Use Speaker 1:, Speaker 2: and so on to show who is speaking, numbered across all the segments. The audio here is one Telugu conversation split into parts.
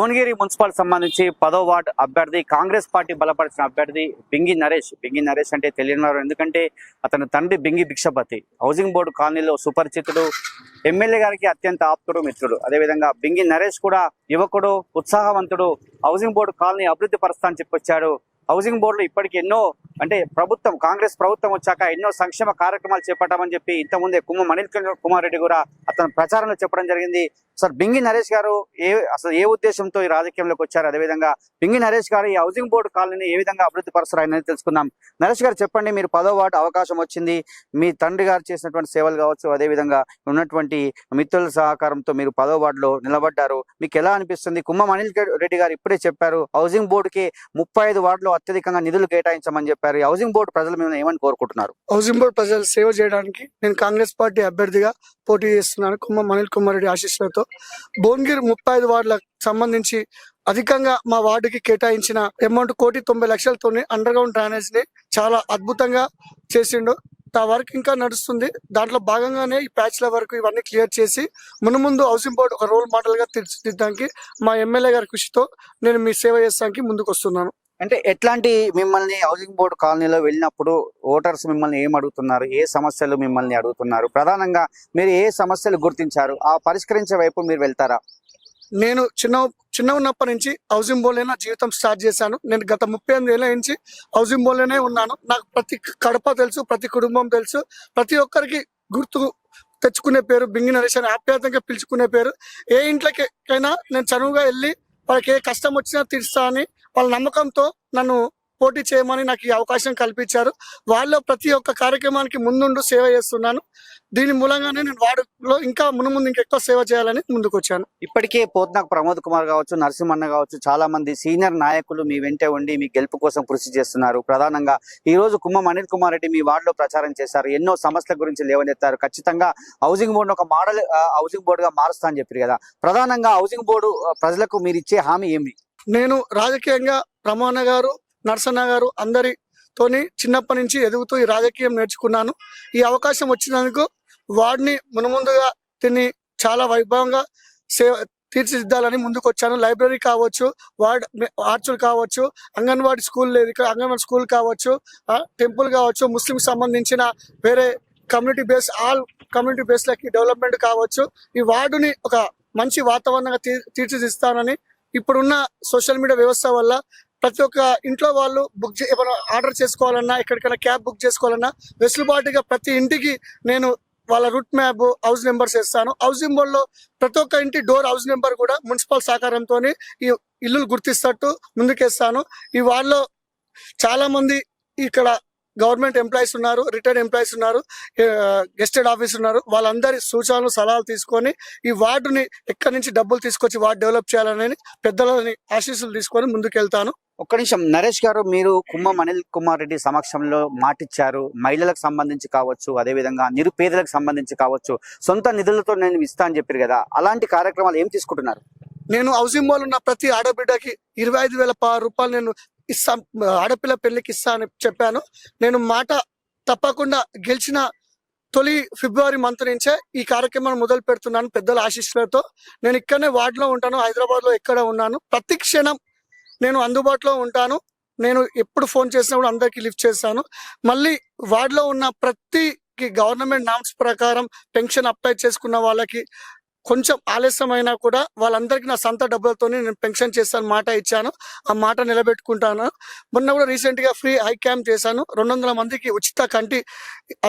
Speaker 1: భువనగిరి మున్సిపల్ సంబంధించి 10వ వార్డు అభ్యర్థి కాంగ్రెస్ పార్టీ బలపరిచిన అభ్యర్థి బింగి నరేష్ అంటే తెలియనివారు, ఎందుకంటే అతని తండ్రి బింగి భిక్షపతి హౌసింగ్ బోర్డు కాలనీలో సుపరిచితుడు, ఎమ్మెల్యే గారికి అత్యంత ఆప్తుడు, మిత్రుడు. అదేవిధంగా బింగి నరేష్ కూడా యువకుడు, ఉత్సాహవంతుడు. హౌసింగ్ బోర్డు కాలనీ అభివృద్ధి పరుస్తా అని చెప్పొచ్చాడు. హౌసింగ్ బోర్డులో ఇప్పటికి ఎన్నో కాంగ్రెస్ ప్రభుత్వం వచ్చాక ఎన్నో సంక్షేమ కార్యక్రమాలు చేపట్టామని చెప్పి ఇంతకుముందే అనిల్ కుమార్ రెడ్డి కూడా అతను ప్రచారంలో చెప్పడం జరిగింది. సార్, బింగి నరేష్ గారు అసలు ఏ ఉద్దేశంతో ఈ రాజకీయంలోకి వచ్చారు? అదేవిధంగా బింగి నరేష్ గారు ఈ హౌసింగ్ బోర్డు కాలనీని ఏ విధంగా అభివృద్ధి పరుస్తారు అనేది తెలుసుకుందాం. నరేష్ గారు చెప్పండి, మీరు 10వ వార్డు అవకాశం వచ్చింది, మీ తండ్రి గారు చేసినటువంటి సేవలు కావచ్చు, అదేవిధంగా ఉన్నటువంటి మిత్రుల సహకారంతో మీరు 10వ వార్డులో నిలబడ్డారు. మీకు ఎలా అనిపిస్తుంది? అనిల్ రెడ్డి గారు ఇప్పుడే చెప్పారు, హౌసింగ్ బోర్డుకి 35 వార్డులో అత్యధికంగా నిధులు కేటాయించమని చెప్పారు. ఈ హౌసింగ్ బోర్డు ప్రజలు మేము ఏమని కోరుకుంటున్నారు?
Speaker 2: హౌసింగ్ బోర్డు ప్రజలు సేవ చేయడానికి నేను కాంగ్రెస్ పార్టీ అభ్యర్థిగా పోటీ చేస్తున్నాను. అనిల్ కుమార్ రెడ్డి ఆశీస్సులతో భువనగిరి 35 వార్డులకు సంబంధించి అధికంగా మా వార్డుకి కేటాయించిన అమౌంట్ 1,90,00,000తోని అండర్ గ్రౌండ్ డ్రైనేజ్ ని చాలా అద్భుతంగా చేసిండు. ఆ వర్క్ ఇంకా నడుస్తుంది. దాంట్లో భాగంగానే ఈ ప్యాచ్ల వరకు ఇవన్నీ క్లియర్ చేసి ముందు హౌసింగ్ బోర్డు ఒక రోల్ మోడల్ గా తీర్చిదిద్దడానికి మా ఎమ్మెల్యే గారి కృషితో నేను మీ సేవ చేస్తానికి ముందుకు వస్తున్నాను.
Speaker 1: అంటే ఎట్లాంటి మిమ్మల్ని హౌసింగ్ బోర్డు కాలనీలో వెళ్ళినప్పుడు ఓటర్స్ మిమ్మల్ని ఏం అడుగుతున్నారు, ఏ సమస్యలు మిమ్మల్ని అడుగుతున్నారు, ప్రధానంగా మీరు ఏ సమస్యలు గుర్తించారు, ఆ పరిష్కరించే వైపు మీరు వెళ్తారా?
Speaker 2: నేను చిన్న ఉన్నప్పటి నుంచి హౌసింగ్ బోర్డులోనే జీవితం స్టార్ట్ చేశాను. నేను గత 38 ఏళ్ళ నుంచి హౌసింగ్ బోర్డులోనే ఉన్నాను. నాకు ప్రతి కడప తెలుసు, ప్రతి కుటుంబం తెలుసు, ప్రతి ఒక్కరికి గుర్తు తెచ్చుకునే పేరు బింగి నరేష్ అని ఆప్యాయంగా పిలుచుకునే పేరు. ఏ ఇంట్లోకైనా నేను చనువుగా వెళ్ళి వాళ్ళకి ఏ కష్టం వచ్చినా తీరుస్తా అని వాళ్ళ నమ్మకంతో నన్ను పోటీ చేయమని నాకు ఈ అవకాశం కల్పించారు. వాళ్ళు ప్రతి ఒక్క కార్యక్రమానికి ముందుండు సేవ చేస్తున్నాను. దీని మూలంగానే నేను వార్డులో ఇంకా ముందు ఇంకెక్కువ సేవ చేయాలని ముందుకు వచ్చాను.
Speaker 1: ఇప్పటికే పోత్నాకు ప్రమోద్ కుమార్ కావచ్చు, నరసింహన్న కావచ్చు, చాలా మంది సీనియర్ నాయకులు మీ వెంటే ఉండి మీ గెలుపు కోసం కృషి చేస్తున్నారు. ప్రధానంగా ఈ రోజు అనిల్ కుమార్ రెడ్డి మీ వార్డులో ప్రచారం చేశారు, ఎన్నో సమస్యల గురించి లేవనెత్తారు. ఖచ్చితంగా హౌసింగ్ బోర్డు ఒక మోడల్ హౌసింగ్ బోర్డుగా మారుస్తా అని చెప్పారు కదా. ప్రధానంగా హౌసింగ్ బోర్డు ప్రజలకు మీరు ఇచ్చే హామీ ఏమి? నేను
Speaker 2: రాజకీయంగా ప్రమోద్ గారు, నరసన్న గారు అందరితోని చిన్నప్పటి నుంచి ఎదుగుతూ ఈ రాజకీయం నేర్చుకున్నాను. ఈ అవకాశం వచ్చినందుకు వార్డుని ముందుగా దీన్ని చాలా వైభవంగా తీర్చిదిద్దాలని ముందుకు వచ్చాను. లైబ్రరీ కావచ్చు, వార్డ్ ఆర్చులు కావచ్చు, అంగన్వాడీ స్కూల్ లేదు ఇక్కడ, అంగన్వాడీ స్కూల్ కావచ్చు, టెంపుల్ కావచ్చు, ముస్లిం సంబంధించిన వేరే కమ్యూనిటీ బేస్ ఆల్ కమ్యూనిటీ బేస్లకి డెవలప్మెంట్ కావచ్చు, ఈ వార్డుని ఒక మంచి వాతావరణంగా తీర్చిదిస్తానని ఇప్పుడున్న సోషల్ మీడియా వ్యవస్థ వల్ల ప్రతి ఒక్క ఇంట్లో వాళ్ళు ఏమైనా ఆర్డర్ చేసుకోవాలన్నా, ఎక్కడికైనా క్యాబ్ బుక్ చేసుకోవాలన్నా వెసులుబాటుగా ప్రతి ఇంటికి నేను వాళ్ళ రూట్ మ్యాప్, హౌస్ నెంబర్స్ ఇస్తాను. హౌసింగ్ బోర్డులో ప్రతి ఒక్క ఇంటి డోర్ హౌస్ నెంబర్ కూడా మున్సిపల్ సహకారంతో ఈ ఇల్లులు గుర్తిస్తట్టు ముందుకేస్తాను. ఈ వార్డులో చాలా మంది ఇక్కడ గవర్నమెంట్ ఎంప్లాయీస్ ఉన్నారు, రిటైర్డ్ ఎంప్లాయీస్ ఉన్నారు, గెస్టెడ్ ఆఫీస్ ఉన్నారు. వాళ్ళందరి సూచనలు సలహాలు తీసుకొని ఈ వార్డుని ఎక్కడి నుంచి డబ్బులు తీసుకొచ్చి వార్డు డెవలప్ చేయాలని పెద్దలని ఆశీస్సులు తీసుకొని ముందుకెళ్తాను.
Speaker 1: ఒక్క నిమిషం నరేష్ గారు, మీరు అనిల్ కుమార్ రెడ్డి సమక్షంలో మాటిచ్చారు, మహిళలకు సంబంధించి కావచ్చు, అదేవిధంగా నిరుపేదలకు సంబంధించి కావచ్చు, సొంత నిధులతో నేను ఇస్తా అని చెప్పారు కదా. అలాంటి కార్యక్రమాలు ఏం తీసుకుంటున్నారు?
Speaker 2: నేను హౌసింగ్ బోర్డు ఉన్న ప్రతి ఆడబిడ్డకి 25,000 రూపాయలు నేను ఇస్తా, ఆడపిల్ల పెళ్లికి ఇస్తా అని చెప్పాను. నేను మాట తప్పకుండా గెలిచిన తొలి ఫిబ్రవరి మంత్ నుంచే ఈ కార్యక్రమాన్ని మొదలు పెడుతున్నాను పెద్దల ఆశీస్సులతో. నేను ఇక్కడనే వార్డులో ఉంటాను, హైదరాబాద్ లో ఎక్కడ ఉన్నాను. ప్రతి క్షణం నేను అందుబాటులో ఉంటాను. నేను ఎప్పుడు ఫోన్ చేసినా కూడా అందరికి లిఫ్ట్ చేస్తాను. మళ్ళీ వార్డులో ఉన్న ప్రతి గవర్నమెంట్ నామ్స్ ప్రకారం పెన్షన్ అప్లై చేసుకున్న వాళ్ళకి కొంచెం ఆలస్యమైనా కూడా వాళ్ళందరికీ నా సొంత డబ్బులతో నేను పెన్షన్ చేస్తాను మాట ఇచ్చాను. ఆ మాట నిలబెట్టుకుంటాను. మొన్న కూడా రీసెంట్ గా ఫ్రీ ఐ క్యాంప్ చేశాను. 200 మందికి ఉచిత కంటి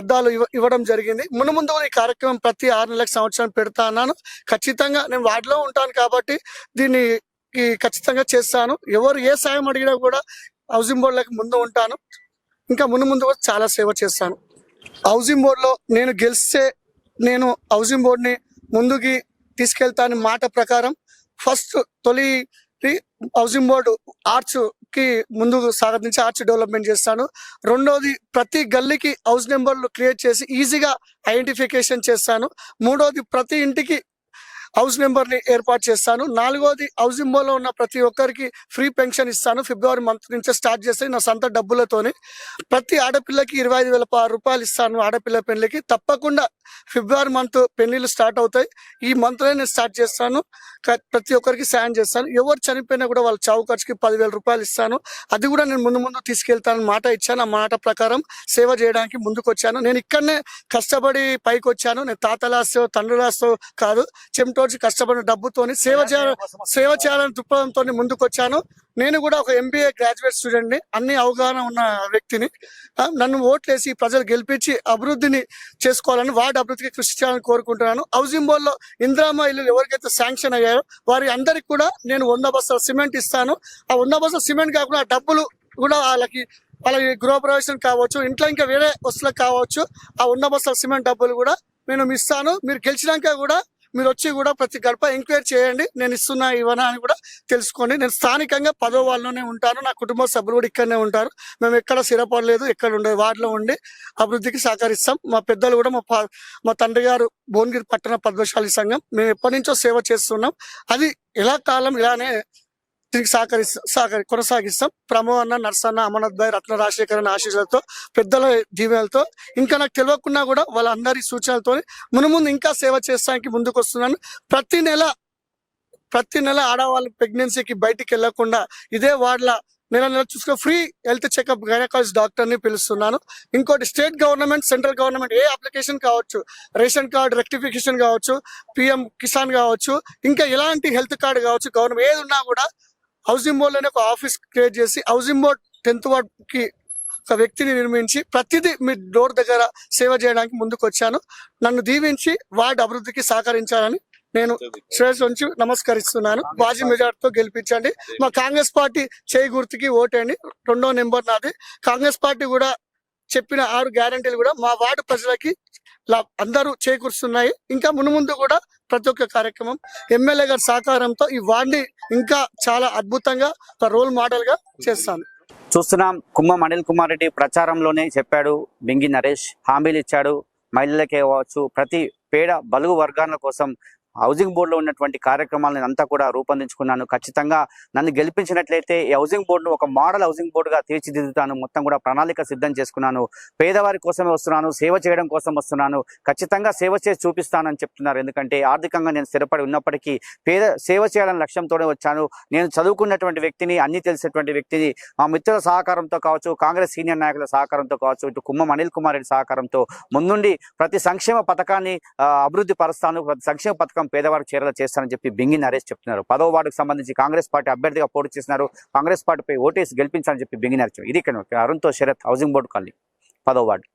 Speaker 2: అద్దాలు ఇవ్వడం జరిగింది. ముందు ఈ కార్యక్రమం ప్రతి 6 నెలలకు సంవత్సరం పెడతా అన్నాను. ఖచ్చితంగా నేను వార్డులో ఉంటాను కాబట్టి దీన్ని ఖచ్చితంగా చేస్తాను. ఎవరు ఏ సాయం అడిగినా కూడా హౌసింగ్ బోర్డులకు ముందు ఉంటాను. ఇంకా ముందు కూడా చాలా సేవ చేస్తాను. హౌసింగ్ బోర్డులో నేను గెలిస్తే నేను హౌసింగ్ బోర్డుని ముందుకి తీసుకెళ్తాను మాట ప్రకారం. ఫస్ట్ తొలి హౌసింగ్ బోర్డు ఆర్చ్ కి ముందుకు సాగతించి ఆర్చ్ డెవలప్మెంట్ చేస్తాను. రెండోది ప్రతి గల్లీకి హౌస్ నెంబర్లు క్రియేట్ చేసి ఈజీగా ఐడెంటిఫికేషన్ చేస్తాను. మూడోది ప్రతి ఇంటికి హౌస్ నెంబర్ ని ఏర్పాటు చేస్తాను. 4వది హౌసింగ్ బోర్డ్ లో ఉన్న ప్రతి ఒక్కరికి ఫ్రీ పెన్షన్ ఇస్తాను. ఫిబ్రవరి మంత్ నుంచే స్టార్ట్ చేస్తే నా సొంత డబ్బులతోని ప్రతి ఆడపిల్లకి 25,000 రూపాయలు ఇస్తాను. ఆడపిల్ల పెళ్లికి తప్పకుండా ఫిబ్రవరి మంత్ పెళ్లిళ్ళు స్టార్ట్ అవుతాయి. ఈ మంత్ లో నేను స్టార్ట్ చేస్తాను. ప్రతి ఒక్కరికి సాయం చేస్తాను. ఎవరు చనిపోయినా కూడా వాళ్ళ చావు ఖర్చుకి 10,000 రూపాయలు ఇస్తాను. అది కూడా నేను ముందు తీసుకెళ్తాను మాట ఇచ్చాను. ఆ మాట ప్రకారం సేవ చేయడానికి ముందుకు వచ్చాను. నేను ఇక్కడనే కష్టపడి పైకి వచ్చాను. నేను తాతలాస్తో తండ్రులాస్తో కాదు, చెమటోడ్చి కష్టపడిన డబ్బుతోని సేవ చేయాలని దృక్పథంతో ముందుకు వచ్చాను. నేను కూడా ఒక MBA గ్రాడ్యుయేట్ స్టూడెంట్ ని, అన్ని అవగాహన ఉన్న వ్యక్తిని. నన్ను ఓట్లేసి ప్రజలు గెలిపించి అభివృద్ధిని చేసుకోవాలని, వార్డు అభివృద్ధికి కృషి చేయాలని కోరుకుంటున్నాను. హౌసింగ్ బోర్డ్ లో ఇందిరమ్మ ఇల్లు ఎవరికైతే శాంక్షన్ అయ్యాయో వారి అందరికి కూడా నేను 100 బస్తాల సిమెంట్ ఇస్తాను. ఆ 100 బస్తాల సిమెంట్ కాకుండా ఆ డబ్బులు కూడా వాళ్ళకి గృహప్రవేశం కావచ్చు, ఇంట్లో ఇంకా వేరే వస్తువులకు కావచ్చు, ఆ 100 బస్తాల సిమెంట్ డబ్బులు కూడా నేను ఇస్తాను. మీరు గెలిచినాక కూడా మీరు వచ్చి కూడా ప్రతి గడప ఎంక్వైరీ చేయండి, నేను ఇస్తున్నా ఇవ్వనా అని కూడా తెలుసుకోండి. నేను స్థానికంగా 10వ వార్డులోనే ఉంటాను. నా కుటుంబ సభ్యులు కూడా ఇక్కడనే ఉంటారు. మేము ఎక్కడ స్థిరపడలేదు, ఎక్కడ ఉండేది వార్డులో ఉండి అభివృద్ధికి సహకరిస్తాం. మా పెద్దలు కూడా మా తండ్రి గారు భువనగిరి పట్టణ పద్మశాలి సంఘం, మేము ఎప్పటి నుంచో సేవ చేస్తున్నాం. అది ఎలా కాలం ఇలానే తిరిగి కొనసాగిస్తాం. ప్రమో అన్న, నర్సన్న, అమర్నాథ్ భాయ్, రత్న రాజశేఖరన్ ఆశీస్సులతో, పెద్దల దీవెనలతో, ఇంకా నాకు తెలియకున్నా కూడా వాళ్ళందరి సూచనలతో ముందు ఇంకా సేవ చేస్తానికి ముందుకు వస్తున్నాను. ప్రతి నెల ఆడవాళ్ళ ప్రెగ్నెన్సీకి బయటికి వెళ్లకుండా ఇదే వార్డుల నెల చూసుకుని free health checkup gynaecologist doctor ని పిలుస్తున్నాను. ఇంకోటి, స్టేట్ గవర్నమెంట్, సెంట్రల్ గవర్నమెంట్ ఏ అప్లికేషన్ కావచ్చు, రేషన్ కార్డు రెక్టిఫికేషన్ కావచ్చు, PM కిసాన్ కావచ్చు, ఇంకా ఎలాంటి హెల్త్ కార్డు కావచ్చు, గవర్నమెంట్ ఏది ఉన్నా కూడా హౌసింగ్ బోర్డ్ లోనే ఒక ఆఫీస్ క్రియేట్ చేసి హౌసింగ్ బోర్డ్ 10th వార్డ్ కి ఒక వ్యక్తిని నిర్మించి ప్రతిదీ మీ డోర్ దగ్గర సేవ చేయడానికి ముందుకు వచ్చాను. నన్ను దీవించి వార్డు అభివృద్ధికి సహకరించాలని నేను శ్రేయస్ నుంచి నమస్కరిస్తున్నాను. బాజీ మెజార్టీతో గెలిపించండి. మా కాంగ్రెస్ పార్టీ చేయి గుర్తుకి ఓటేయండి. 2వ నెంబర్ నాది. కాంగ్రెస్ పార్టీ కూడా చెప్పిన 6 గ్యారంటీలు కూడా మా వార్డు ప్రజలకి అందరూ చేకూరుస్తున్నాయి. ఇంకా ముందు కూడా ప్రతి ఒక్క కార్యక్రమం ఎమ్మెల్యే గారి సహకారంతో ఈ వార్డుని ఇంకా చాలా అద్భుతంగా ఒక రోల్ మోడల్ గా చేస్తాను.
Speaker 1: చూస్తున్నాం, కుమ్మం అనిల్ కుమార్ రెడ్డి ప్రచారంలోనే చెప్పాడు, బింగి నరేష్ హామీలు ఇచ్చాడు. మహిళలకే కావచ్చు, ప్రతి పేద బలుగు వర్గాల కోసం హౌసింగ్ బోర్డులో ఉన్నటువంటి కార్యక్రమాలను అంతా కూడా రూపొందించుకున్నాను. ఖచ్చితంగా నన్ను గెలిపించినట్లయితే ఈ హౌసింగ్ బోర్డును ఒక మోడల్ హౌసింగ్ బోర్డుగా తీర్చిదిద్దుతాను. మొత్తం కూడా ప్రణాళిక సిద్ధం చేసుకున్నాను. పేదవారి కోసమే వస్తున్నాను, సేవ చేయడం కోసం వస్తున్నాను. ఖచ్చితంగా సేవ చేసి చూపిస్తానని చెప్తున్నారు. ఎందుకంటే ఆర్థికంగా నేను స్థిరపడి ఉన్నప్పటికీ సేవ చేయాలని లక్ష్యంతోనే వచ్చాను. నేను చదువుకున్నటువంటి వ్యక్తిని, అన్ని తెలిసినటువంటి వ్యక్తిని, మా మిత్రుల సహకారంతో కావచ్చు, కాంగ్రెస్ సీనియర్ నాయకుల సహకారంతో కావచ్చు, ఇటు కుమ్మం అనిల్ కుమార్ రెడ్డి సహకారంతో ముందుండి ప్రతి సంక్షేమ పథకాన్ని అభివృద్ధి పరుస్తాను, ప్రతి సంక్షేమ పథకం పేదవారికి చేరేలా చేస్తానని చెప్పి బింగి నరేష్ చెప్తున్నారు. 10వ వార్డుకు సంబంధించి కాంగ్రెస్ పార్టీ అభ్యర్థిగా పోటీ చేస్తున్నారు. కాంగ్రెస్ పార్టీపై ఓటేసి గెలిపించాలని చెప్పి బింగి నరేష్. ఇది ఇక్కడ అరుణ్తో శరత్, హౌసింగ్ బోర్డు కాలనీ, 10వ వార్డు.